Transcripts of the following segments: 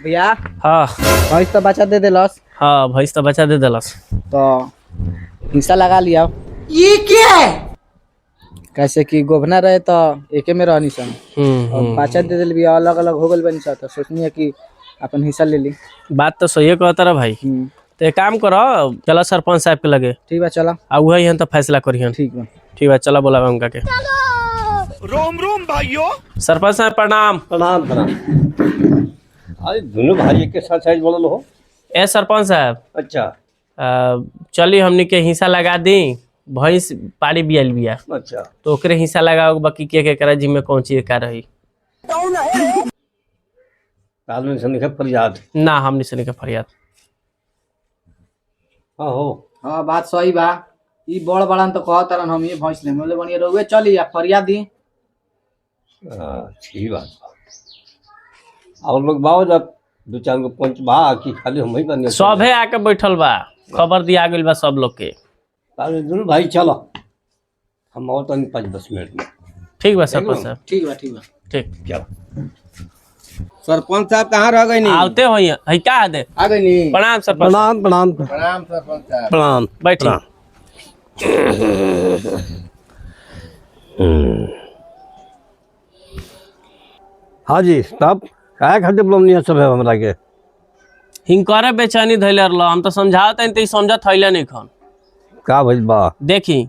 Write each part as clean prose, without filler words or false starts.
भैया हाँ भैंस तो बच्चा दे देलस। हाँ भैंस तो बच्चा दे देलस। तो हिस्सा लगा लिया। ये क्या है? कैसे कि गोभना रहे तो एके में रहनी सन और बच्चा दे दिल भी अलग अलग हो गल बनी सा, तो सोचनी है कि अपन हिस्सा ले ली। बात तो सही कहता रहा भाई। तो एक काम करो, चलो सरपंच साहब के लगे। ठीक है चला। आ वही तो फैसला करिए। ठीक है ठीक है चला बोला उनका के। रोम रोम भाइयों। सरपंच साहब प्रणाम। प्रणाम प्रणाम। अरे दोनों भाई एक के साथ साइज बोल हो। ए सरपंच साहब, अच्छा चलिए हमनी के हिस्सा लगा दी। भैंस पाड़ी बियल बिया अच्छा, तो ओकरे हिस्सा लगाओ, बाकी के करा जी में कौन चीज का रही। ताल में सुन के फरियाद। ना हमनी से नहीं के फरियाद। हाँ हो। हाँ बात सही बा। ई बड़ बड़न तो कहत रहन हम ये भैंस ले बोले बनिए रोवे चली या फरियाद दी। ठीक बात बा। और लोग बाओ जब दो चार गो पंच बा कि खाली हम ही बने सभे आके बैठल बा, खबर दिया गइल बा सब लोग के। ताले दोनों भाई चलो, हम आओ तो 5-10 मिनट में। ठीक बा सरपंच साहब। ठीक बा ठीक बा। ठीक चलो। सरपंच साहब कहाँ रह गए? नहीं आवते हो है का दे। आ गई नी। प्रणाम सरपंच। प्रणाम प्रणाम प्रणाम सरपंच साहब। प्रणाम। बैठिए। हाँ जी, तब काय खाते बोलनी सब है हमरा के। हिंकरे बेचैनी धैले रहलो, हम तो समझावत हन त समझत थैले नहीं खन। का भइल बा? देखी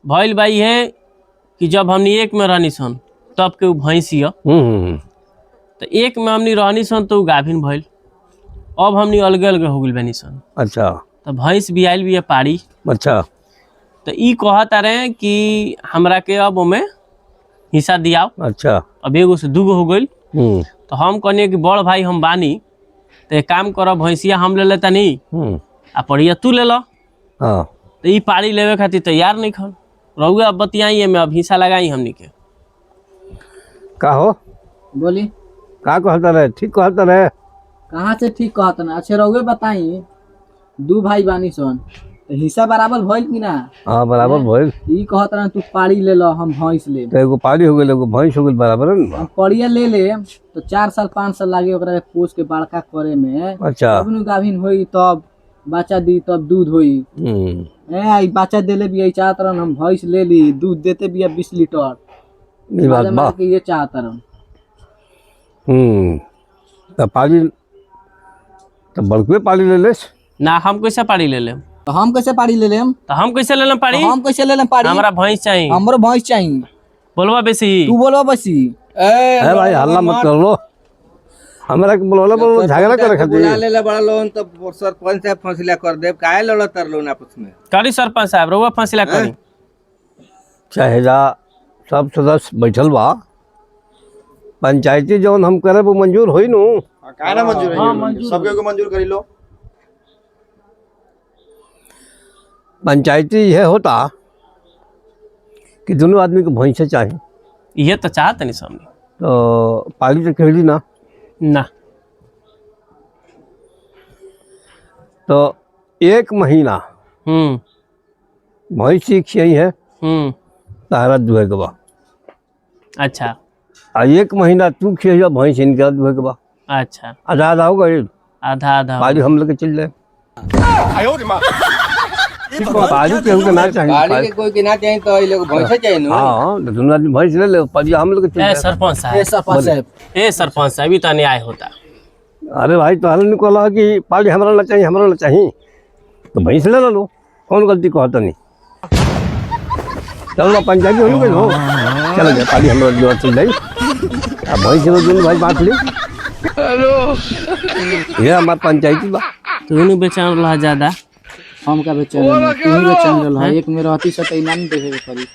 भइल भाई है कि जब हमनी एक में रहनी सन तब के उ भैंसिया, तो एक में हमनी रहनी सन तो उ गाभिन भइल। अब हमनी अलगे अलगे हो गइल बनी सन। अच्छा तो भैंस भी आइल भी पाड़ी। अच्छा। तो ई कहत रहे कि हमरा के अब ओमे हिस्सा दियाओ। अच्छा। अब एगो से दूगो हो गइल। तो हम कहनी कि बड़ भाई हम बानी, तो एक काम करो भैंसिया हम ले लेता नहीं आ पड़िया तू ले लो। हाँ तो ई पाड़ी लेवे खातिर तैयार नहीं खन रहुए। अब बतियाई में अब हिस्सा लगाई हमनी के। का हो? बोली का कहता रहे? ठीक कहता रहे। कहाँ से ठीक कहत ना। अच्छे रहुए बताई, दू भाई बानी सन तो हिस्सा बराबर भइल कि ना? हाँ बराबर भइल। ई कहत रहा तू पाड़ी ले लो हम भैंस ले। तो एगो पाड़ी हो गइल, एगो भैंस हो गइल, बराबर है ना। हम पड़िया ले ले तो 4 साल 5 साल लागे ओकरा के पोस के बड़का करे में। अच्छा। तब नु गाभिन होई, तब बच्चा दी, तब दूध होई। ई बच्चा देले भी चाहत रहन हम भैंस ले ली, दूध देते भी 20 लीटर। ई बात बा। के ये चाहत रहन। तो पाड़ी तो बड़कुए पाड़ी ले लेस। ना हम कैसे पाड़ी ले लेम? तो हम कैसे पाड़ी ले लेम? तो हम कैसे ले लेम पाड़ी? हम कैसे ले लेम पाड़ी? हमरा भैंस चाहिए। हमरो भैंस चाहिए। बोलवा बेसी। तू बोलो बसी। है भाई, हल्ला मत कर लो। हमरा के बोलला बोलो झगड़ा करे खातिर। बुला ले बड़ा लोन तो सरपंच साहब फैसला कर दे। काहे लड़त तर लोन आपस में? करी सरपंच साहब रहुआ फैसला करी। चाहे जा सब सदस्य बैठल बा, पंचायती जौन हम करे वो मंजूर होई नु। काहे ना मंजूर है? सबके को मंजूर करी लो। पंचायती यह होता कि दोनों आदमी को भैंसे चाहिए। ये तो चाहत नहीं सामने। तो पाली तो कहली ना। ना तो 1 महीना भैंसी खियाई है तारा दुहे के बा। अच्छा। आ 1 महीना तू खिया भैंस इनका दुहे के बा। अच्छा आधा आधा हो गई। आधा आधा पाली हम लोग के चल जाए। पाली केहू के ना चाहिए। गाड़ी के कोई के ना चाहिए तो ये लोग भैंस चाहिए नु। हाँ तो दोनों आदमी भैंस ले ले, पाली हम लोग के चल ए जाए। सरपंच साहब। सरपंच साहब। ए सरपंच साहब ये तो अन्याय होता। अरे भाई तो हल निकला कि पाली हमरा ना चाहिए, हमरा ना चाहिए, तो भैंस ले लो। कौन गलती कहता नहीं। चलो पंचायती हो गई हो, चलो गया पाली हम लोग चल जाए। अब भैंस लोग दोनों भाई बांट ली। ये हमारे पंचायती बा। तू नहीं बेचान रहा ज्यादा। हम का बेचैन? तू ही बेचैन रहा। एक में रहती से तो इनाम देखे के पड़ी।